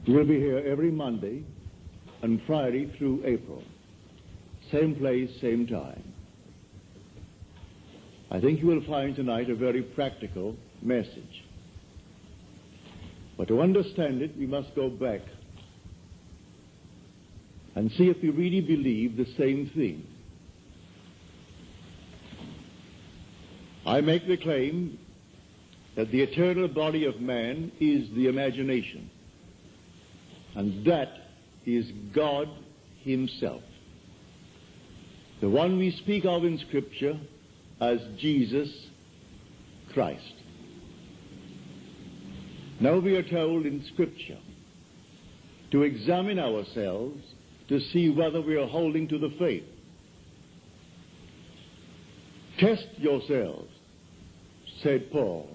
We'll be here every Monday and Friday through April. Same place, same time. I think you will find tonight a very practical message. But to understand it, we must go back and see if we really believe the same thing. I make the claim that the eternal body of man is the imagination, and that is God himself, the one we speak of in Scripture as Jesus Christ. Now we are told in Scripture to examine ourselves to see whether we are holding to the faith. Test yourselves, said Paul.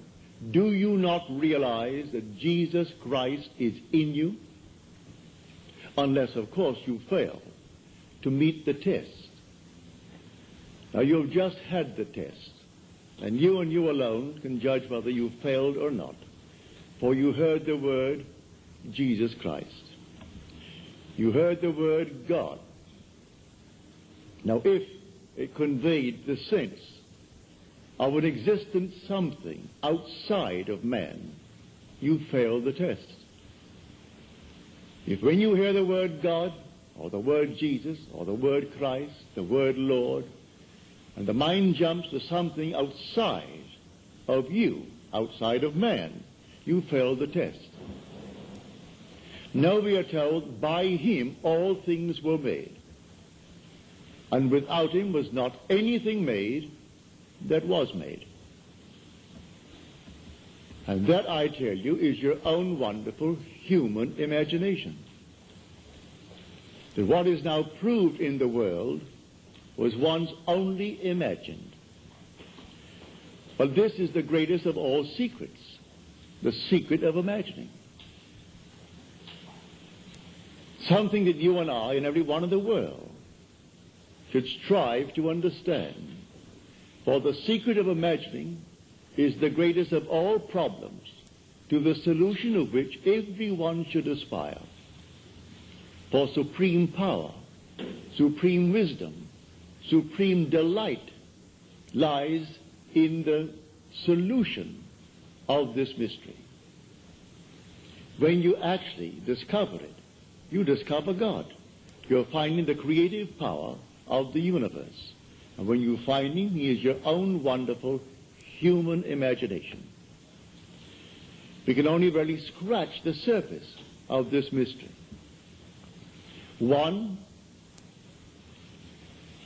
Do you not realize that Jesus Christ is in you? Unless, of course, you fail to meet the test. Now, you've just had the test, and you alone can judge whether you failed or not. For you heard the word Jesus Christ. You heard the word God. Now, if it conveyed the sense of an existent something outside of man, you failed the test. If when you hear the word God, or the word Jesus, or the word Christ, the word Lord, and the mind jumps to something outside of you, outside of man, you failed the test. Now we are told, by him all things were made, and without him was not anything made that was made. And that, I tell you, is your own wonderful human imagination. That what is now proved in the world was once only imagined. But this is the greatest of all secrets, the secret of imagining. Something that you and I and everyone in the world should strive to understand. For the secret of imagining is the greatest of all problems, to the solution of which everyone should aspire. For supreme power, supreme wisdom, supreme delight lies in the solution of this mystery. When you actually discover it, you discover God. You're finding the creative power of the universe. And when you find him, he is your own wonderful human imagination. We can only really scratch the surface of this mystery. One,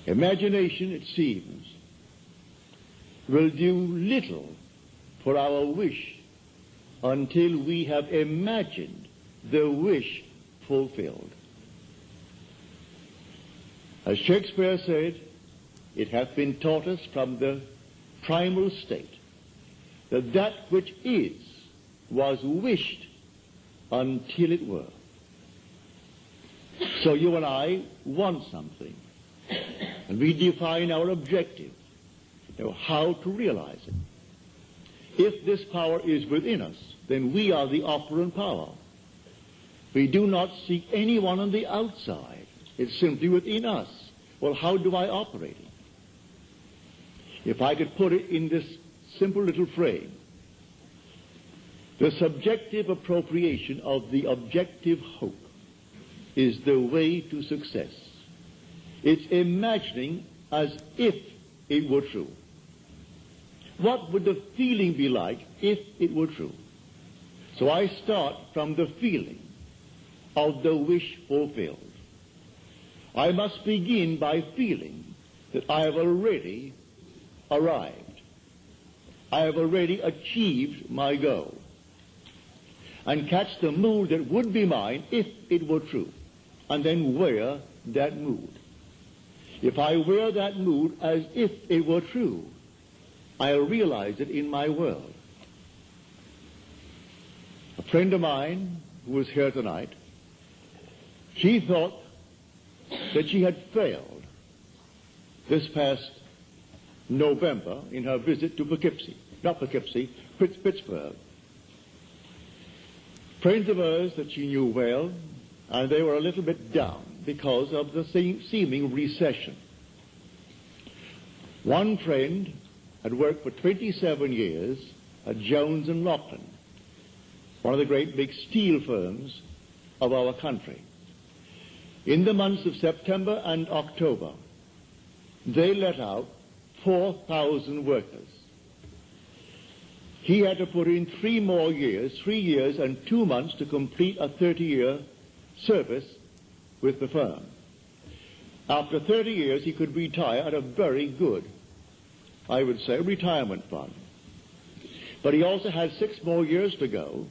imagination, it seems, will do little for our wish until we have imagined the wish fulfilled. As Shakespeare said, it hath been taught us from the primal state that that which is was wished until it were. So you and I want something, and we define our objective, how to realize it. If this power is within us, then we are the operant power. We do not seek anyone on the outside. It's simply within us. Well, how do I operate it? If I could put it in this simple little frame, the subjective appropriation of the objective hope is the way to success. It's imagining as if it were true. What would the feeling be like if it were true? So I start from the feeling of the wish fulfilled. I must begin by feeling that I have already arrived. I have already achieved my goal. And catch the mood that would be mine if it were true. And then wear that mood. If I wear that mood as if it were true, I'll realize it in my world. A friend of mine who was here tonight, she thought that she had failed this past November in her visit to Pittsburgh. friends of hers that she knew well, and they were a little bit down because of the seeming recession. One friend had worked for 27 years at Jones and Loughlin, one of the great big steel firms of our country. In the months of September and October, they let out 4,000 workers. He had to put in 3 years and 2 months to complete a 30-year service with the firm. After 30 years, he could retire at a very good, I would say, retirement fund. But he also had 6 more years to go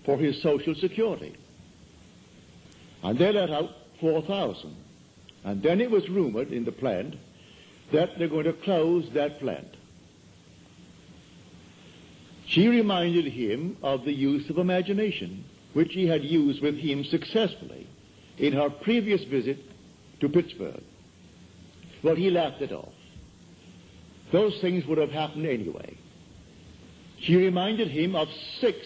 for his Social Security. And they let out 4,000. And then it was rumored in the plant that they're going to close that plant. She reminded him of the use of imagination, which he had used with him successfully in her previous visit to Pittsburgh. Well, he laughed it off. Those things would have happened anyway. She reminded him of 6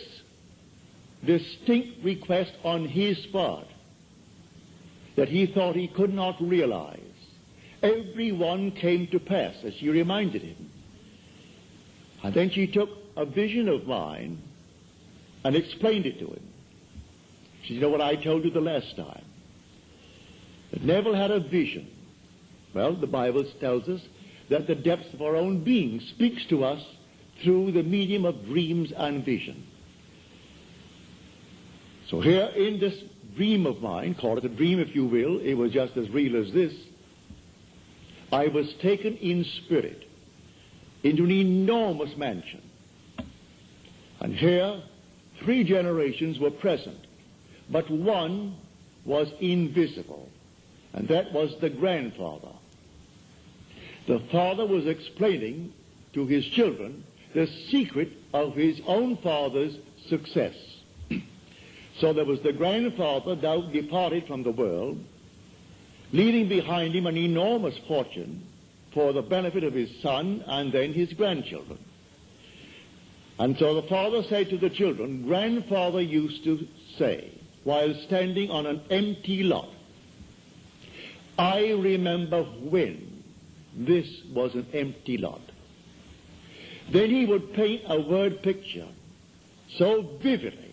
distinct requests on his part that he thought he could not realize. Every one came to pass, as she reminded him. And then she took a vision of mine and explained it to him. She said, you know what I told you the last time? That Neville had a vision. Well, the Bible tells us that the depths of our own being speaks to us through the medium of dreams and vision. So here in this dream of mine, call it a dream if you will, it was just as real as this, I was taken in spirit into an enormous mansion. And here 3 generations were present, but one was invisible, and that was the grandfather. The father was explaining to his children the secret of his own father's success. So there was the grandfather now departed from the world, leaving behind him an enormous fortune for the benefit of his son and then his grandchildren. And so the father said to the children, grandfather used to say, while standing on an empty lot, I remember when this was an empty lot. Then he would paint a word picture so vividly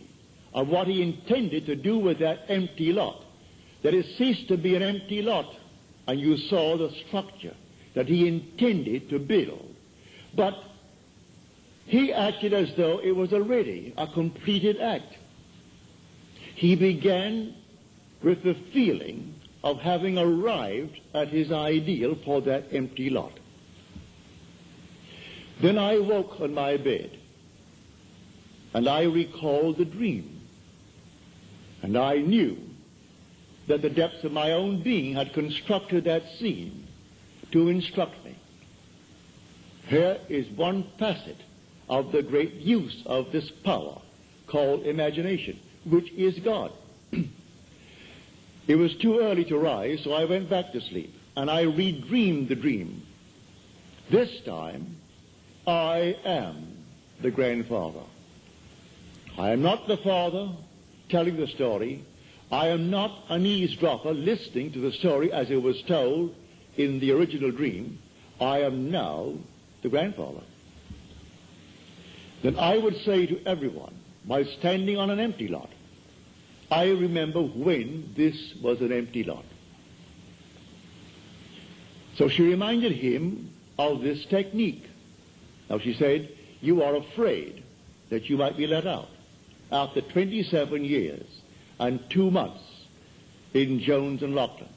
of what he intended to do with that empty lot, that it ceased to be an empty lot, and you saw the structure that he intended to build. But he acted as though it was already a completed act. He began with the feeling of having arrived at his ideal for that empty lot. Then I woke on my bed, and I recalled the dream. And I knew that the depths of my own being had constructed that scene to instruct me. Here is one facet of the great use of this power called imagination, which is God. It was too early to rise, so I went back to sleep, and I redreamed the dream. This time, I am the grandfather. I am not the father telling the story. I am not an eavesdropper listening to the story as it was told in the original dream. I am now the grandfather. Then I would say to everyone, by standing on an empty lot, I remember when this was an empty lot. So she reminded him of this technique. Now she said, you are afraid that you might be let out after 27 years and 2 months in Jones and Loughlin.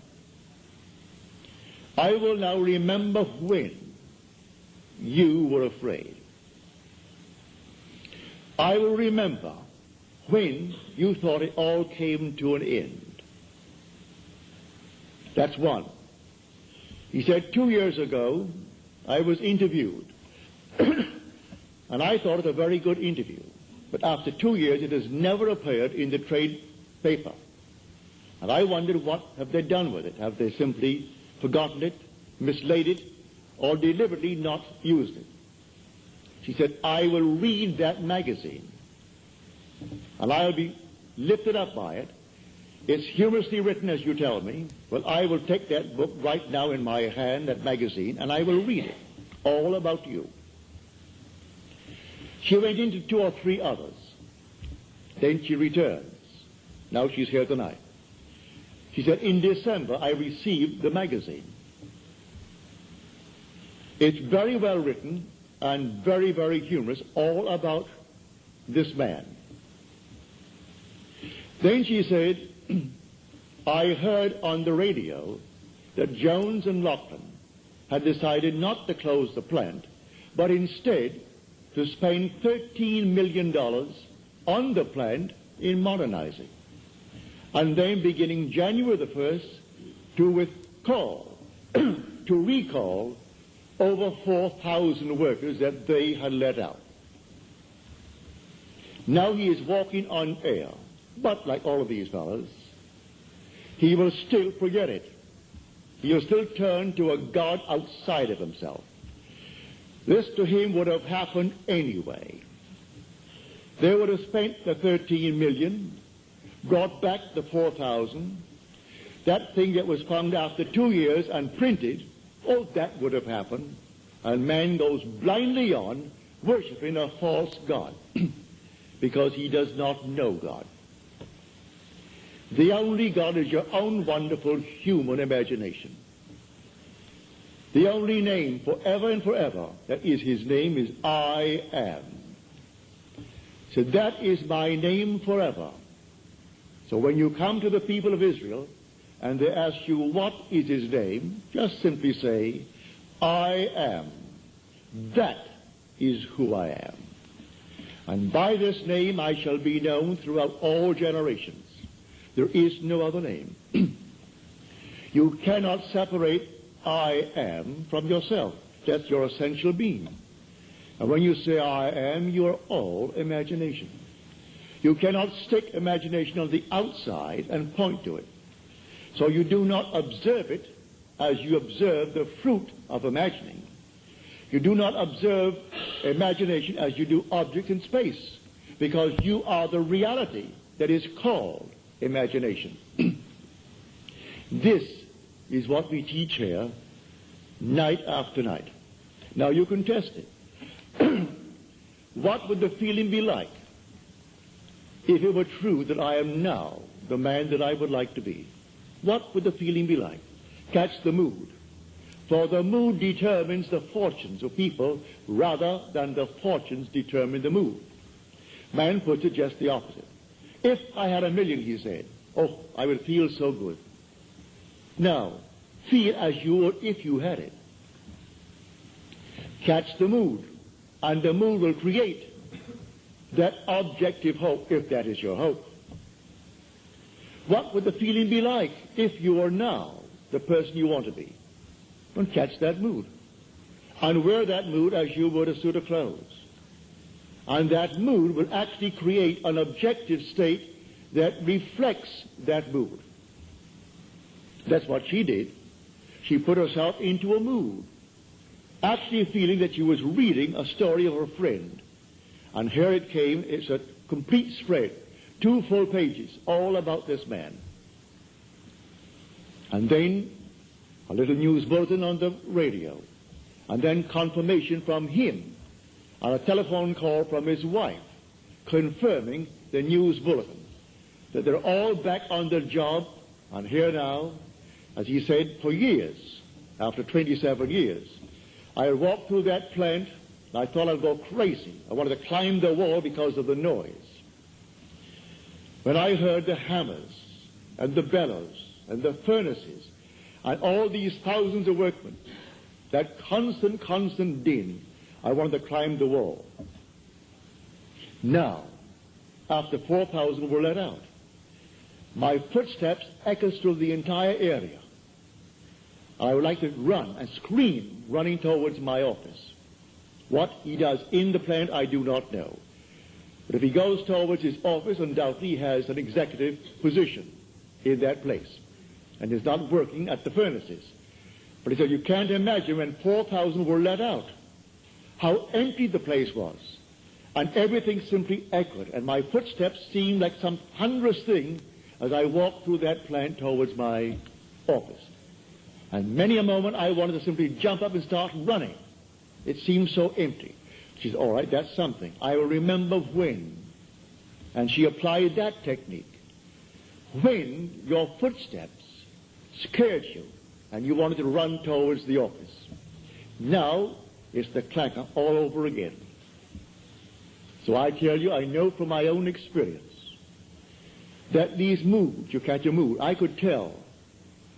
I will now remember when you were afraid. I will remember when you thought it all came to an end. That's one. He said 2 years ago, I was interviewed, and I thought it a very good interview. But after 2 years, it has never appeared in the trade paper. And I wondered, what have they done with it? Have they simply forgotten it, mislaid it, or deliberately not used it? She said, I will read that magazine, and I'll be lifted up by it. It's humorously written, as you tell me. Well, I will take that book right now in my hand, that magazine, and I will read it, all about you. She went into 2 or 3 others. Then she returns. Now she's here tonight. She said, in December, I received the magazine. It's very well written and very, very humorous, all about this man. Then she said, I heard on the radio that Jones and Lachlan had decided not to close the plant, but instead to spend $13 million on the plant in modernizing. And then beginning January the 1st, to recall over 4,000 workers that they had let out. Now he is walking on air, but like all of these fellows, he will still forget it. He will still turn to a God outside of himself. This to him would have happened anyway. They would have spent the 13 million, brought back the 4,000. That thing that was found after 2 years and printed, oh, that would have happened. And man goes blindly on worshiping a false God because he does not know God. The only God is your own wonderful human imagination. The only name forever and forever that is his name is I am. So that is my name forever. So when you come to the people of Israel and they ask you what is his name, just simply say, I am. That is who I am. And by this name I shall be known throughout all generations. There is no other name. You cannot separate I am from yourself. That's your essential being. And when you say I am, you are all imagination. You cannot stick imagination on the outside and point to it. So you do not observe it as you observe the fruit of imagining. You do not observe imagination as you do objects in space, because you are the reality that is called imagination. This is what we teach here night after night. Now you can test it. What would the feeling be like if it were true that I am now the man that I would like to be? What would the feeling be like? Catch the mood. For the mood determines the fortunes of people rather than the fortunes determine the mood. Man puts it just the opposite. If I had $1 million, he said, oh, I would feel so good. Now, feel as you would if you had it. Catch the mood, and the mood will create that objective hope, if that is your hope. What would the feeling be like if you are now the person you want to be? And catch that mood. And wear that mood as you would a suit of clothes. And that mood will actually create an objective state that reflects that mood. That's what she did. She put herself into a mood, actually feeling that she was reading a story of her friend. And here it came. It's a complete spread, 2 full pages, all about this man. And then a little news bulletin on the radio, and then confirmation from him, and a telephone call from his wife confirming the news bulletin, that they're all back on their job, and here now, as he said, for years, after 27 years, I walked through that plant, and I thought I'd go crazy. I wanted to climb the wall because of the noise. When I heard the hammers, and the bellows, and the furnaces, and all these thousands of workmen, that constant din, I wanted to climb the wall. Now, after 4,000 were let out, my footsteps echoed through the entire area. I would like to run and scream, running towards my office. What he does in the plant, I do not know. But if he goes towards his office, undoubtedly he has an executive position in that place, and is not working at the furnaces. But he said, you can't imagine when 4,000 were let out, how empty the place was, And everything simply echoed, and my footsteps seemed like some thunderous thing as I walked through that plant towards my office. And many a moment I wanted to simply jump up and start running. It seemed so empty. She said, all right, that's something. I will remember when. And she applied that technique. When your footsteps scared you and you wanted to run towards the office. Now it's the clacker all over again. So I tell you, I know from my own experience that these moods, you catch a mood, I could tell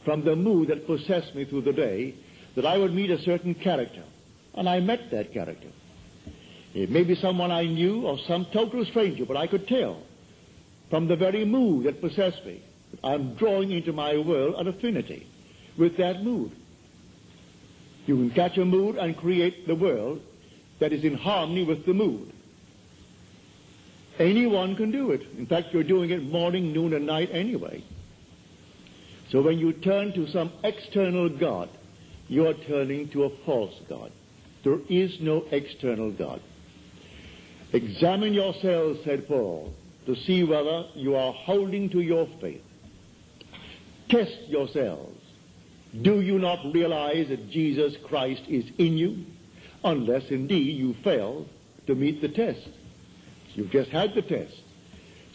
from the mood that possessed me through the day that I would meet a certain character. And I met that character. It may be someone I knew or some total stranger, but I could tell from the very mood that possessed me that I'm drawing into my world an affinity with that mood. You can catch a mood and create the world that is in harmony with the mood. Anyone can do it. In fact, you're doing it morning, noon, and night anyway. So when you turn to some external God, you are turning to a false God. There is no external God. Examine yourselves, said Paul, to see whether you are holding to your faith. Test yourselves. Do you not realize that Jesus Christ is in you? Unless indeed you fail to meet the test. You've just had the test.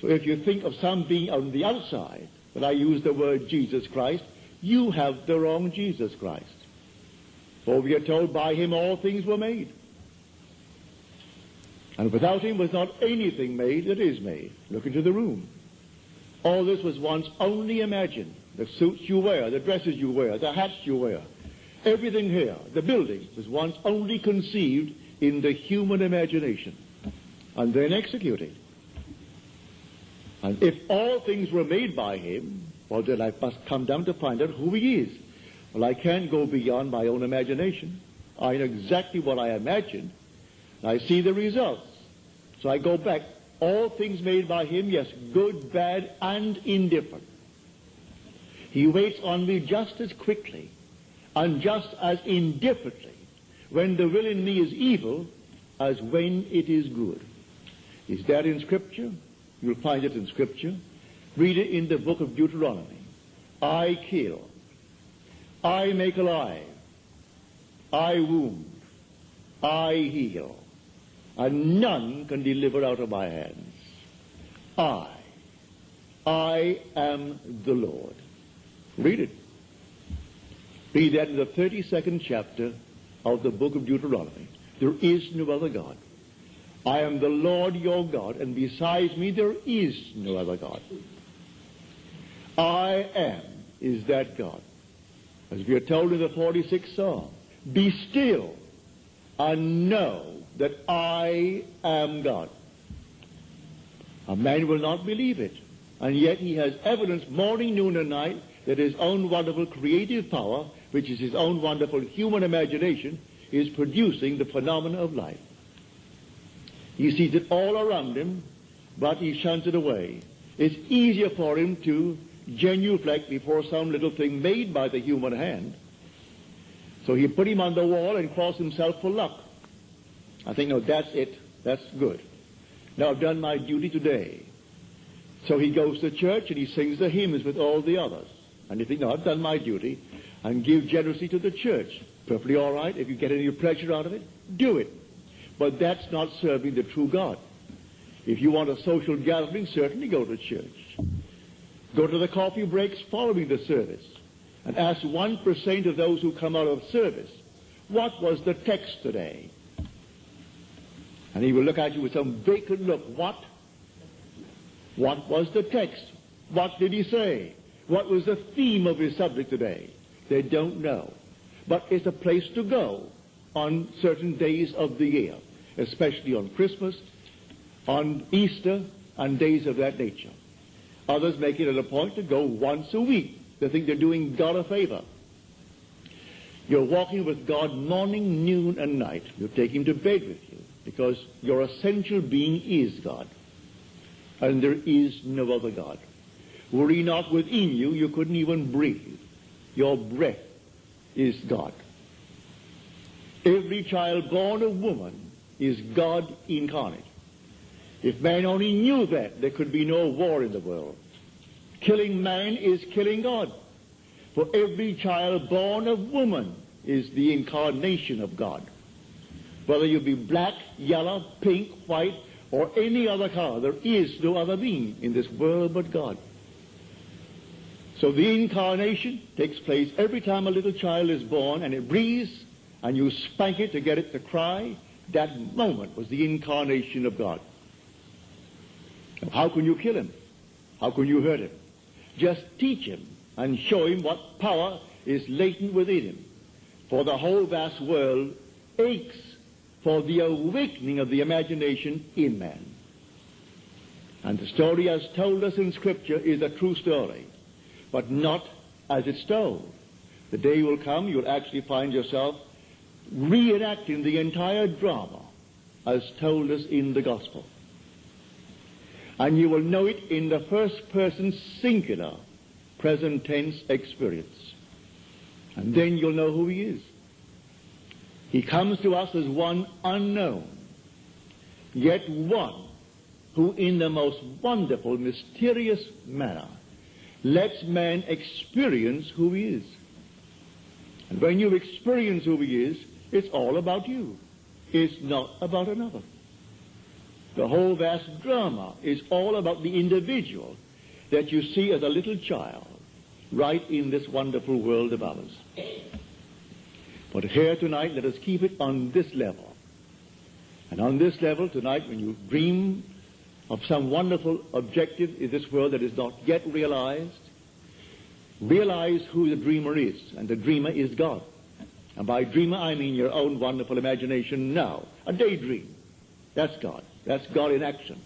So if you think of some being on the outside, but I use the word Jesus Christ, you have the wrong Jesus Christ. For we are told by him all things were made. And without him was not anything made that is made. Look into the room. All this was once only imagined. The suits you wear, the dresses you wear, the hats you wear, everything here, the building, was once only conceived in the human imagination and then executed. And if all things were made by him, well, then I must come down to find out who he is. Well, I can't go beyond my own imagination. I know exactly what I imagined. I see the results. So I go back. All things made by him, yes, good, bad, and indifferent. He waits on me just as quickly and just as indifferently when the will in me is evil as when it is good. Is that in Scripture? You'll find it in Scripture. Read it in the book of Deuteronomy. I kill. I make alive. I wound. I heal. And none can deliver out of my hands. I am the Lord. Read it. Read that in the 32nd chapter of the book of Deuteronomy. There is no other God. I am the Lord your God, and besides me there is no other God. I am is that God. As we are told in the 46th Psalm, be still and know that I am God. A man will not believe it, and yet he has evidence morning, noon, and night that his own wonderful creative power, which is his own wonderful human imagination, is producing the phenomena of life. He sees it all around him, but he shuns it away. It's easier for him to genuflect before some little thing made by the human hand. So he put him on the wall and cross himself for luck. I think, no, that's it. That's good. Now I've done my duty today. So he goes to church and he sings the hymns with all the others. And you think, no, I've done my duty, and give generously to the church. Perfectly all right. If you get any pleasure out of it, do it. But that's not serving the true God. If you want a social gathering, certainly go to church. Go to the coffee breaks following the service and ask 1% of those who come out of service, what was the text today? And he will look at you with some vacant look. What? What was the text? What did he say? What was the theme of his subject today? They don't know. But it's a place to go on certain days of the year, especially on Christmas, on Easter, and days of that nature. Others make it a point to go once a week. They think they're doing God a favor. You're walking with God morning, noon, and night. You take him to bed with you because your essential being is God. And there is no other God. Were he not within you, you couldn't even breathe. Your breath is God. Every child born of woman is God incarnate. If man only knew that, there could be no war in the world. Killing man is killing God. For every child born of woman is the incarnation of God. Whether you be black, yellow, pink, white, or any other color, there is no other being in this world but God. So the incarnation takes place every time a little child is born and it breathes, and you spank it to get it to cry. That moment was the incarnation of God. Now, how can you kill him? How can you hurt him? Just teach him and show him what power is latent within him. For the whole vast world aches for the awakening of the imagination in man. And the story as told us in Scripture is a true story, but not as it's told. The day will come you'll actually find yourself reenacting the entire drama as told us in the Gospel. And you will know it in the first person singular, present tense experience. And then you'll know who he is. He comes to us as one unknown, yet one who in the most wonderful, mysterious manner lets man experience who he is. And when you experience who he is, it's all about you. It's not about another. The whole vast drama is all about the individual that you see as a little child right in this wonderful world of ours. But here tonight, let us keep it on this level. And on this level tonight, when you dream of some wonderful objective in this world that is not yet realized, realize who the dreamer is. And the dreamer is God. And by dreamer, I mean your own wonderful imagination now. A daydream. That's God. That's God in action.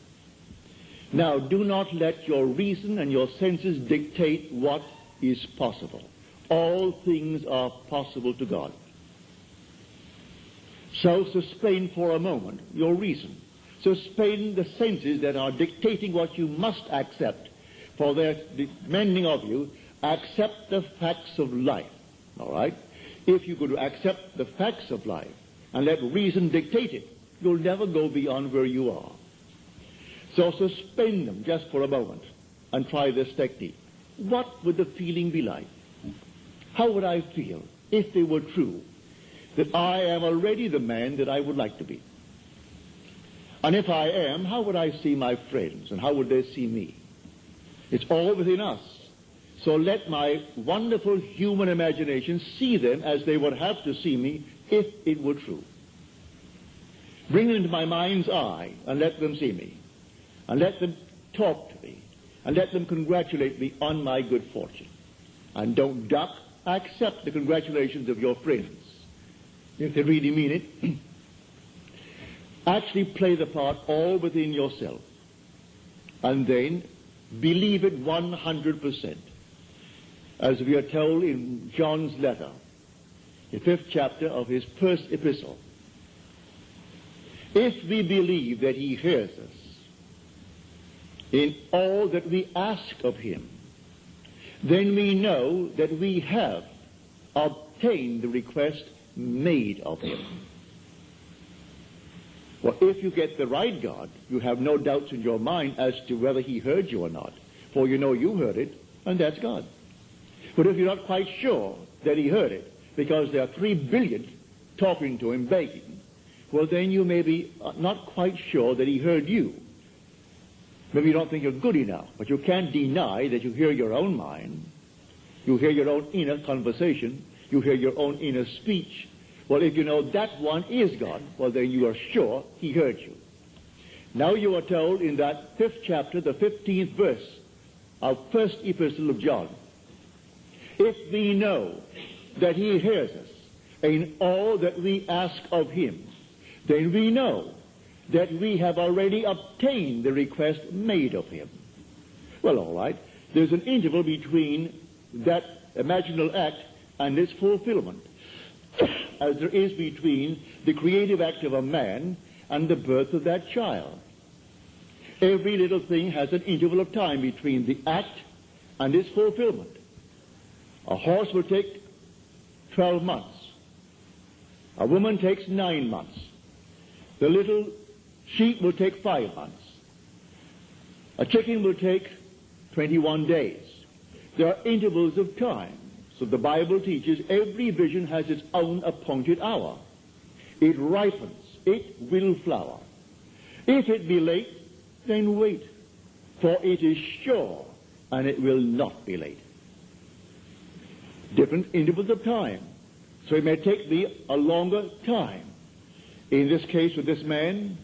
Now, do not let your reason and your senses dictate what is possible. All things are possible to God. So suspend for a moment your reason. Suspend the senses that are dictating what you must accept. For their demanding of you, accept the facts of life. All right? If you could accept the facts of life and let reason dictate it, you'll never go beyond where you are. So suspend them just for a moment and try this technique. What would the feeling be like? How would I feel if they were true, that I am already the man that I would like to be? And if I am, how would I see my friends, and how would they see me? It's all within us. So let my wonderful human imagination see them as they would have to see me if it were true. Bring them into my mind's eye and let them see me. And let them talk to me. And let them congratulate me on my good fortune. And don't duck. Accept the congratulations of your friends, if they really mean it. Actually play the part all within yourself. And then believe it 100%. As we are told in John's letter, the 5th chapter of his first epistle. If we believe that he hears us in all that we ask of him, then we know that we have obtained the request made of him. Well, if you get the right God, you have no doubts in your mind as to whether he heard you or not. For you know you heard it, and that's God. But if you're not quite sure that he heard it, because there are 3 billion talking to him, begging, well, then you may be not quite sure that he heard you. Maybe you don't think you're good enough, but you can't deny that you hear your own mind. You hear your own inner conversation. You hear your own inner speech. Well, if you know that one is God, well, then you are sure he heard you. Now you are told in that 5th chapter, the 15th verse of first epistle of John, if we know that he hears us in all that we ask of him, then we know that we have already obtained the request made of him. Well, all right. There's an interval between that imaginal act and its fulfillment, as there is between the creative act of a man and the birth of that child. Every little thing has an interval of time between the act and its fulfillment. A horse will take 12 months. A woman takes 9 months. The little sheep will take 5 months. A chicken will take 21 days. There are intervals of time. So the Bible teaches every vision has its own appointed hour. It ripens. It will flower. If it be late, then wait, for it is sure, and it will not be late. Different intervals of time. So it may take thee a longer time. In this case with this man,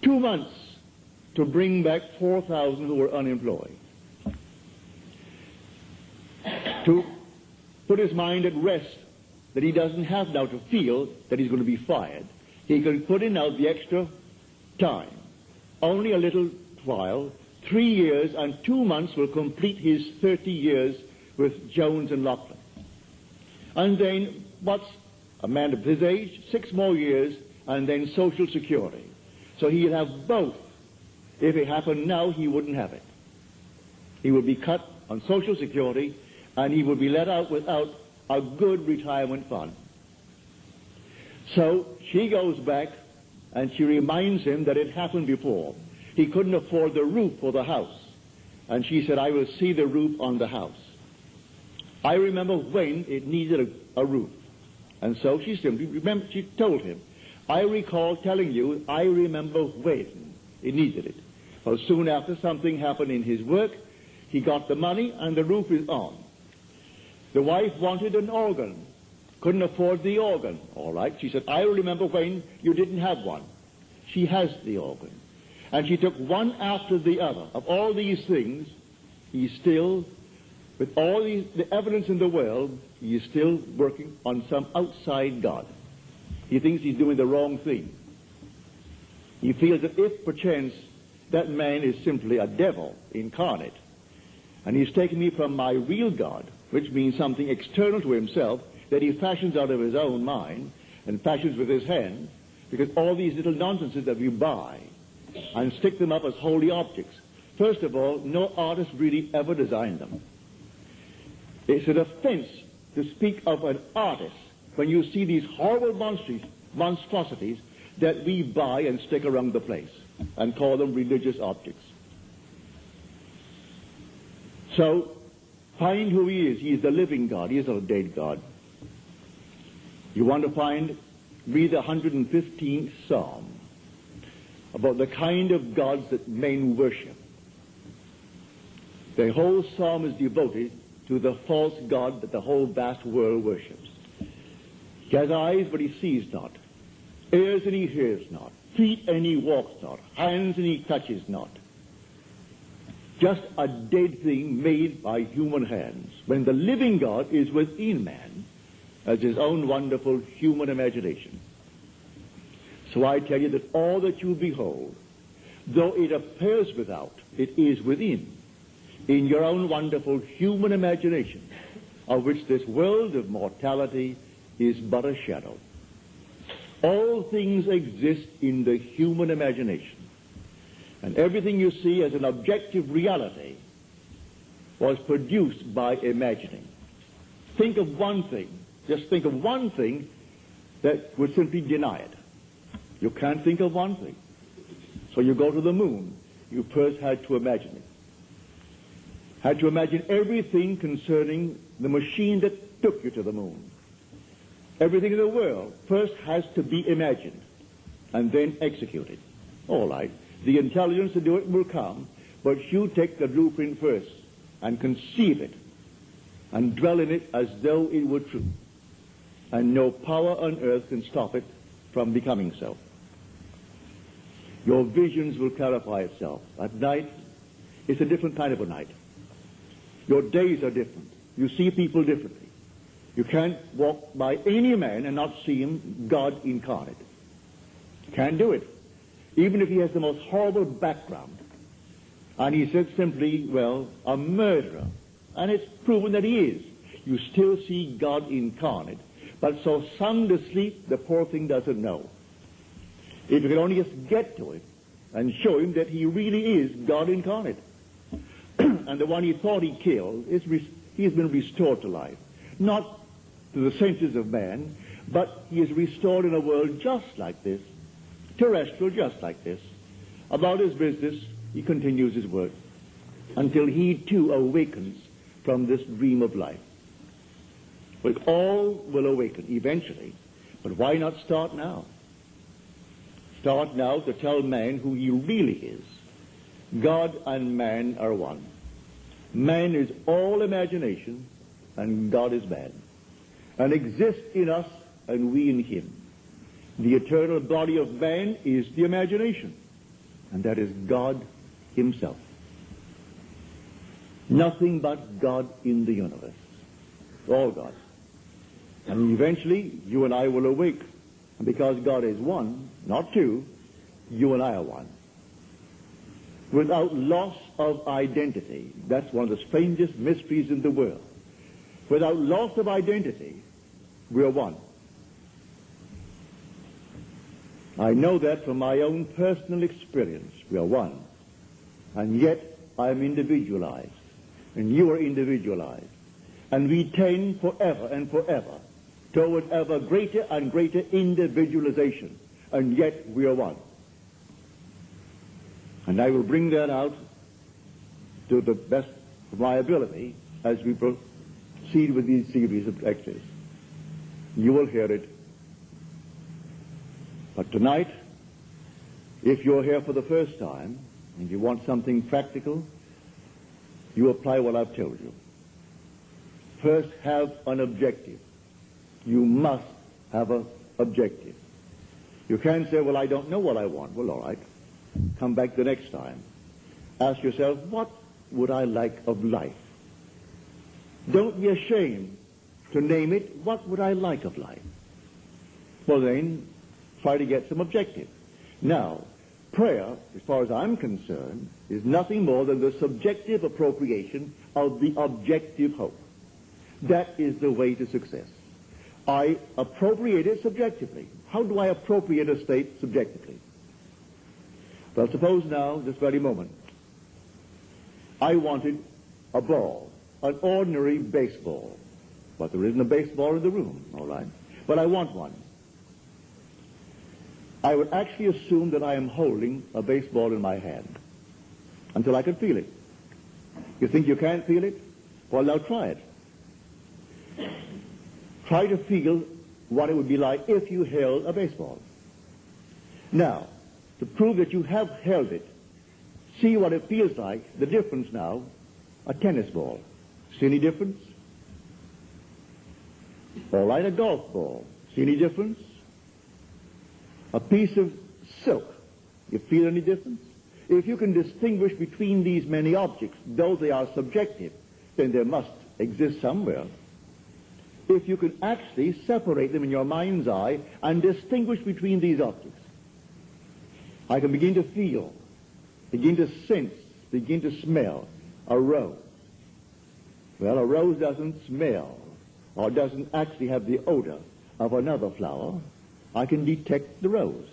2 months to bring back 4,000 who were unemployed. To put his mind at rest that he doesn't have now to feel that he's going to be fired. He can put in now the extra time. Only a little while, 3 years and 2 months will complete his 30 years with Jones and Lachlan. And then, what's a man of his age? 6 more years, and then Social Security. So he'll have both. If it happened now, he wouldn't have it. He would be cut on Social Security, and he would be let out without a good retirement fund. So she goes back, and she reminds him that it happened before. He couldn't afford the roof for the house. And she said, I will see the roof on the house. I remember when it needed a roof. And so she told him, I recall telling you, I remember when it needed it. Well, soon after, something happened in his work. He got the money, and the roof is on. The wife wanted an organ. Couldn't afford the organ. All right. She said, I remember when you didn't have one. She has the organ. And she took one after the other. Of all these things, he's still, with all the evidence in the world, he is still working on some outside God. He thinks he's doing the wrong thing. He feels that if perchance that man is simply a devil incarnate, and he's taken me from my real God, which means something external to himself that he fashions out of his own mind and fashions with his hand, because all these little nonsenses that we buy and stick them up as holy objects. First of all, no artist really ever designed them. It's an offense to speak of an artist when you see these horrible monstrosities that we buy and stick around the place and call them religious objects. So, find who he is. He is the living God. He is not a dead God. You want to read the 115th Psalm about the kind of gods that men worship. The whole psalm is devoted to the false god that the whole vast world worships. He has eyes, but he sees not. Ears, and he hears not. Feet, and he walks not. Hands, and he touches not. Just a dead thing made by human hands, when the living God is within man as his own wonderful human imagination. So I tell you that all that you behold, though it appears without, it is within, in your own wonderful human imagination, of which this world of mortality is but a shadow. All things exist in the human imagination. And everything you see as an objective reality was produced by imagining. Think of one thing. Just think of one thing that would simply deny it. You can't think of one thing. So you go to the moon. You first had to imagine it. Had to imagine everything concerning the machine that took you to the moon. Everything in the world first has to be imagined and then executed. All right. The intelligence to do it will come, but you take the blueprint first and conceive it and dwell in it as though it were true. And no power on earth can stop it from becoming so. Your visions will clarify itself. At night, it's a different kind of a night. Your days are different. You see people differently. You can't walk by any man and not see him God incarnate. You can't do it. Even if he has the most horrible background. And he said simply, well, a murderer. And it's proven that he is. You still see God incarnate. But so sound asleep, the poor thing doesn't know. If you could only just get to it and show him that he really is God incarnate. And the one he thought he killed, he has been restored to life. Not to the senses of man, but he is restored in a world just like this, terrestrial just like this. About his business, he continues his work. until he too awakens from this dream of life. But all will awaken eventually. But why not start now? Start now to tell man who he really is. God and man are one. Man is all imagination, and God is man, and exists in us and we in him. The eternal body of man is the imagination, and that is God himself. Nothing but God in the universe. All God. And eventually, you and I will awake. And because God is one, not two, you and I are one. Without loss of identity. That's one of the strangest mysteries in the world. Without loss of identity, we are one. I know that from my own personal experience. We are one. And yet, I am individualized. And you are individualized. And we tend forever and forever toward ever greater and greater individualization. And yet, we are one. And I will bring that out to the best of my ability as we proceed with these series of lectures. You will hear it. But tonight, if you're here for the first time and you want something practical, you apply what I've told you. First, have an objective. You must have an objective. You can't say, well, I don't know what I want. Well, all right. Come back the next time. Ask yourself, what would I like of life? Don't be ashamed to name it. What would I like of life? Well, then, try to get some objective. Now, prayer, as far as I'm concerned, is nothing more than the subjective appropriation of the objective hope. That is the way to success. I appropriate it subjectively. How do I appropriate a state subjectively? Well, suppose now, this very moment, I wanted a ball, an ordinary baseball. But there isn't a baseball in the room, all right? But I want one. I would actually assume that I am holding a baseball in my hand until I can feel it. You think you can't feel it? Well, now try it. Try to feel what it would be like if you held a baseball. Now, to prove that you have held it, see what it feels like, the difference now, a tennis ball. See any difference? All right, a golf ball. See any difference? A piece of silk. You feel any difference? If you can distinguish between these many objects, though they are subjective, then there must exist somewhere. If you can actually separate them in your mind's eye and distinguish between these objects, I can begin to feel, begin to sense, begin to smell a rose. Well, a rose doesn't smell or doesn't actually have the odor of another flower. I can detect the rose.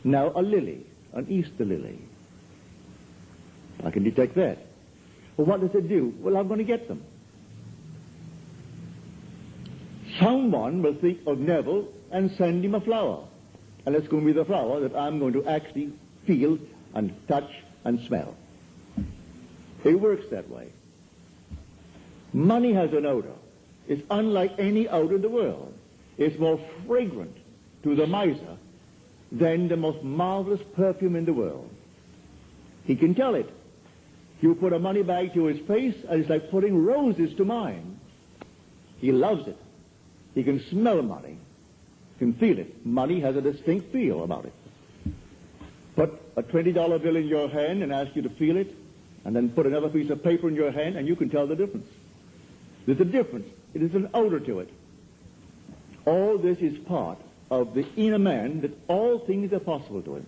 Now a lily, an Easter lily. I can detect that. Well, what does it do? Well, I'm going to get them. Someone will think of Neville and send him a flower. And it's going to be the flower that I'm going to actually feel and touch and smell. It works that way. Money has an odor. It's unlike any odor in the world. It's more fragrant to the miser than the most marvelous perfume in the world. He can tell it. You put a money bag to his face, and it's like putting roses to mine. He loves it. He can smell money. Can feel it. Money has a distinct feel about it. Put a $20 bill in your hand and ask you to feel it, and then put another piece of paper in your hand, and you can tell the difference. There's a difference. It is an odor to it. All this is part of the inner man, that all things are possible to him.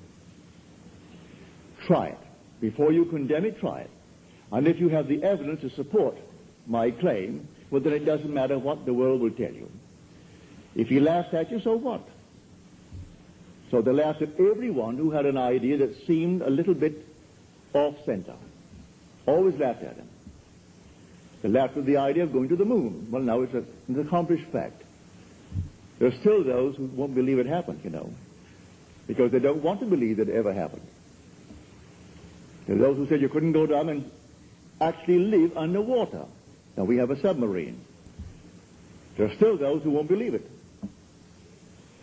Try it. Before you condemn it, try it. And if you have the evidence to support my claim, well, then it doesn't matter what the world will tell you. If he laughs at you, so what? So they laughed at everyone who had an idea that seemed a little bit off-center. Always laughed at him. They laughed at the idea of going to the moon. Well, now it's an accomplished fact. There are still those who won't believe it happened, you know, because they don't want to believe that it ever happened. There are those who said you couldn't go down and actually live underwater. Now we have a submarine. There are still those who won't believe it.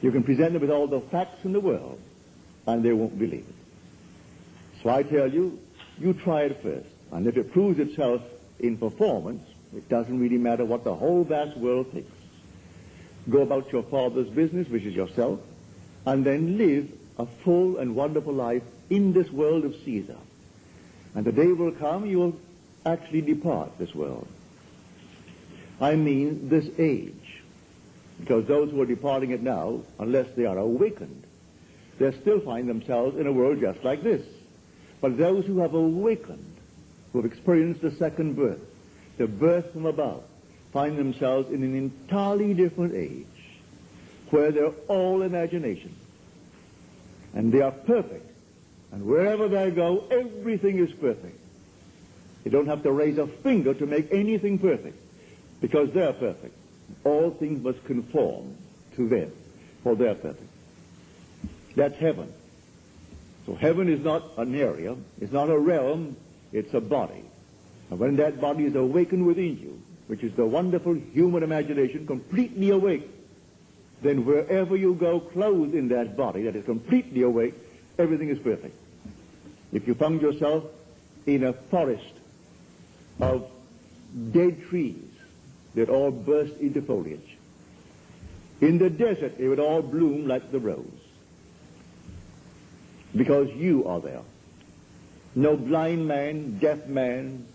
You can present them with all the facts in the world, and they won't believe it. So I tell you, you try it first. And if it proves itself in performance, it doesn't really matter what the whole vast world thinks. Go about your Father's business, which is yourself, and then live a full and wonderful life in this world of Caesar. And the day will come you will actually depart this world. I mean this age. Because those who are departing it now, unless they are awakened, they'll still find themselves in a world just like this. But those who have awakened, who have experienced the second birth, the birth from above, find themselves in an entirely different age, where they're all imagination. And they are perfect. And wherever they go, everything is perfect. You don't have to raise a finger to make anything perfect, because they're perfect. All things must conform to them, for they're perfect. That's heaven. So heaven is not an area, it's not a realm, it's a body. And when that body is awakened within you, which is the wonderful human imagination completely awake, then wherever you go clothed in that body that is completely awake, everything is perfect. If you found yourself in a forest of dead trees, they'd all burst into foliage. In the desert, it would all bloom like the rose. Because you are there. No blind man, deaf man,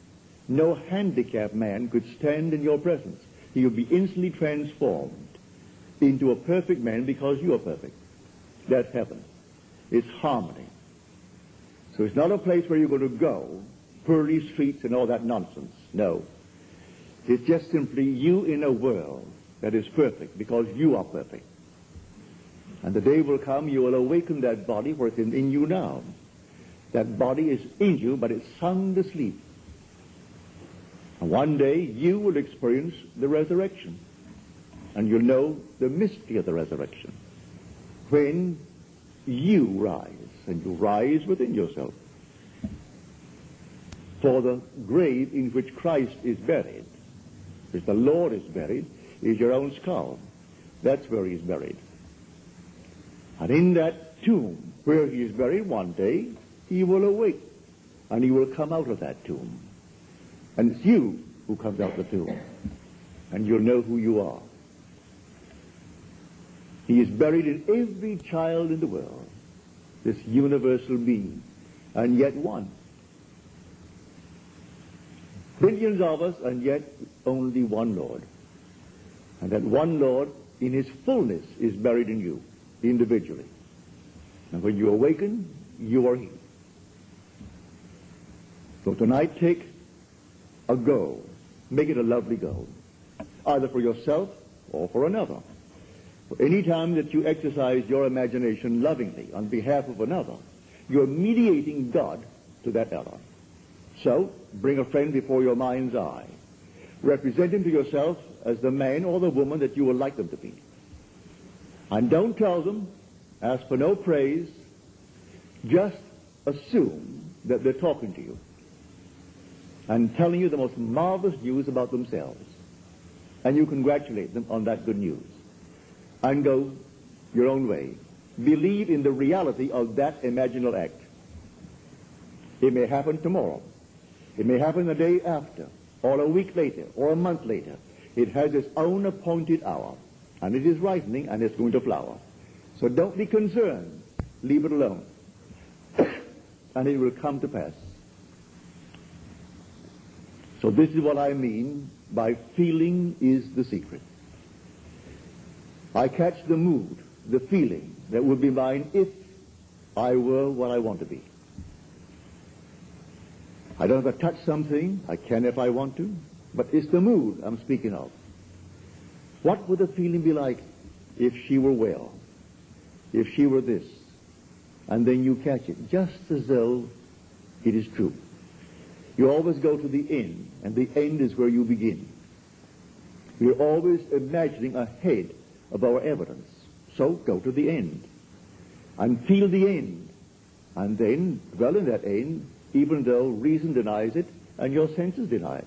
no handicapped man could stand in your presence. He would be instantly transformed into a perfect man because you are perfect. That's heaven. It's harmony. So it's not a place where you're going to go, pearly streets and all that nonsense. No. It's just simply you in a world that is perfect because you are perfect. And the day will come you will awaken that body where it's in you now. That body is in you, but it's sound asleep. And one day you will experience the resurrection. And you'll know the mystery of the resurrection. When you rise, and you rise within yourself. For the grave in which Christ is buried, which the Lord is buried, is your own skull. That's where he's buried. And in that tomb where he is buried, one day he will awake, and he will come out of that tomb. And it's you who comes out of the tomb, and you'll know who you are. He is buried in every child in the world, this universal being, and yet one. Billions of us, and yet only one Lord. And that one Lord, in his fullness, is buried in you, individually. And when you awaken, you are he. So tonight, take a goal. Make it a lovely goal, either for yourself or for another. For any time that you exercise your imagination lovingly on behalf of another, you're mediating God to that other. So, bring a friend before your mind's eye. Represent him to yourself as the man or the woman that you would like them to be. And don't tell them, ask for no praise, just assume that they're talking to you and telling you the most marvelous news about themselves. And you congratulate them on that good news. And go your own way. Believe in the reality of that imaginal act. It may happen tomorrow. It may happen the day after, or a week later, or a month later. It has its own appointed hour, and it is ripening, and it's going to flower. So don't be concerned. Leave it alone. And it will come to pass. So this is what I mean by feeling is the secret. I catch the mood, the feeling that would be mine if I were what I want to be. I don't have to touch something. I can if I want to. But it's the mood I'm speaking of. What would the feeling be like if she were well? If she were this? And then you catch it, just as though it is true. You always go to the end, and the end is where you begin. We're always imagining ahead of our evidence. So go to the end and feel the end. And then dwell in that end even though reason denies it and your senses deny it.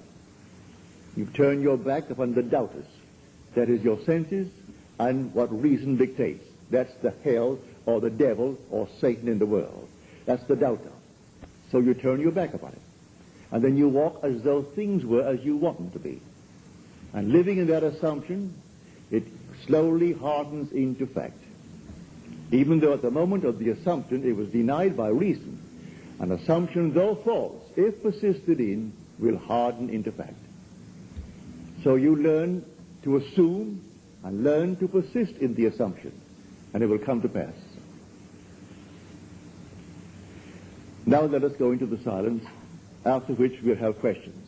You turn your back upon the doubters. That is your senses and what reason dictates. That's the hell or the devil or Satan in the world. That's the doubter. So you turn your back upon it. And then you walk as though things were as you want them to be. And living in that assumption, it slowly hardens into fact. Even though at the moment of the assumption it was denied by reason, an assumption, though false, if persisted in, will harden into fact. So you learn to assume and learn to persist in the assumption, and it will come to pass. Now let us go into the silence, after which we'll have questions.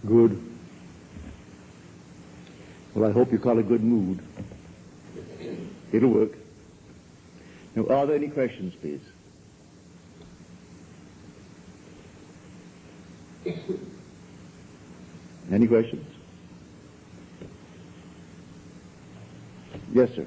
Good. Well, I hope you call it good mood. It'll work. Now, are there any questions, please? Any questions? Yes, sir.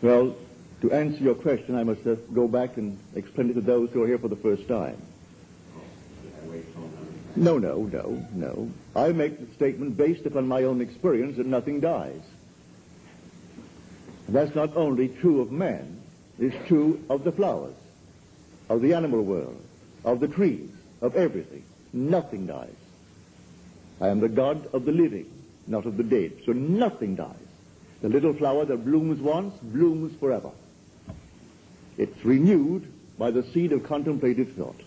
Well, to answer your question, I must go back and explain it to those who are here for the first time. No. I make the statement based upon my own experience that nothing dies. And that's not only true of man, it's true of the flowers, of the animal world, of the trees, of everything. Nothing dies. I am the God of the living, not of the dead. So nothing dies. The little flower that blooms once, blooms forever. It's renewed by the seed of contemplative thought.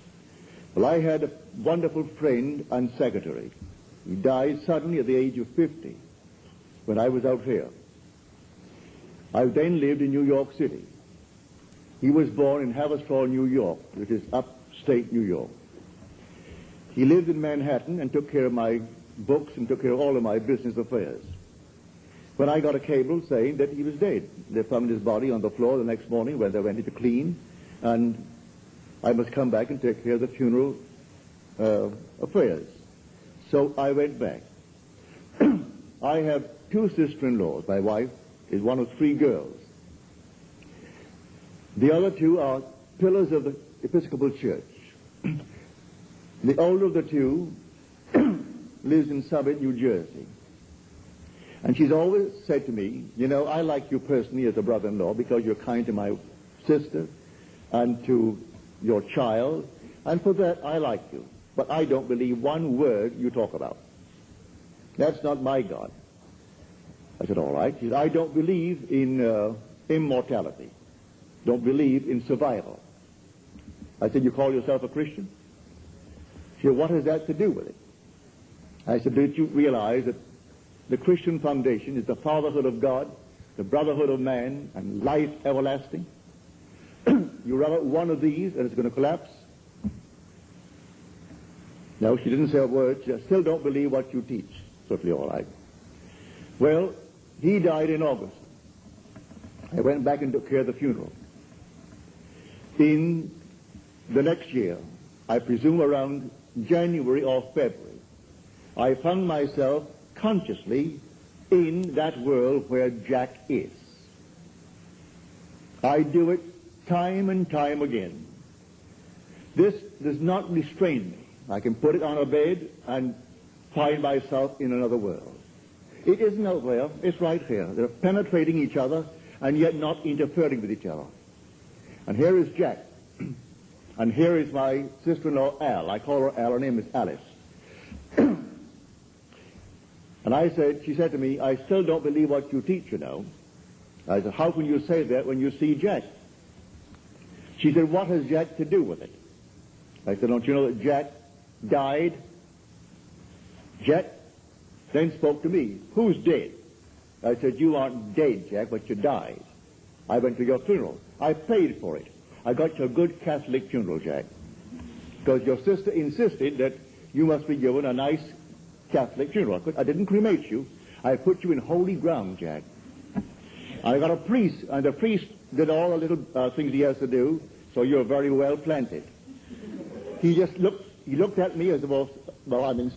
Well, I had a wonderful friend and secretary. He died suddenly at the age of 50 when I was out here. I then lived in New York City. He was born in Haverstraw, New York, which is upstate New York. He lived in Manhattan and took care of my books and took care of all of my business affairs. When I got a cable saying that he was dead, they found his body on the floor the next morning when they went in to clean, and I must come back and take care of the funeral affairs. So I went back. I have two sister-in-laws. My wife is one of three girls. The other two are pillars of the Episcopal Church. The older of the two lives in Summit, New Jersey. And she's always said to me, you know, I like you personally as a brother-in-law because you're kind to my sister and to your child, and for that I like you. But I don't believe one word you talk about. That's not my God. I said, all right. She said, I don't believe in immortality. Don't believe in survival. I said, you call yourself a Christian? She said, what has that to do with it? I said, did you realize that the Christian foundation is the fatherhood of God, the brotherhood of man, and life everlasting? You rub out one of these and it's going to collapse? No, she didn't say a word. She said, I still don't believe what you teach. Certainly all right. Well, he died in August. I went back and took care of the funeral. In the next year, I presume around January or February, I found myself consciously in that world where Jack is. I do it time and time again. This does not restrain me. I can put it on a bed and find myself in another world. It isn't out there, it's right here. They're penetrating each other and yet not interfering with each other. And here is Jack. And here is my sister-in-law, Al. I call her Al. Her name is Alice. And she said to me, I still don't believe what you teach, you know. I said, how can you say that when you see Jack? She said, what has Jack to do with it? I said, don't you know that Jack died? Jack then spoke to me, who's dead? I said, you aren't dead, Jack, but you died. I went to your funeral. I paid for it. I got you a good Catholic funeral, Jack. Because your sister insisted that you must be given a nice Catholic funeral. I didn't cremate you. I put you in holy ground, Jack. I got a priest, and the priest did all the little things he has to do, so you're very well planted. He looked at me as well, I'm in...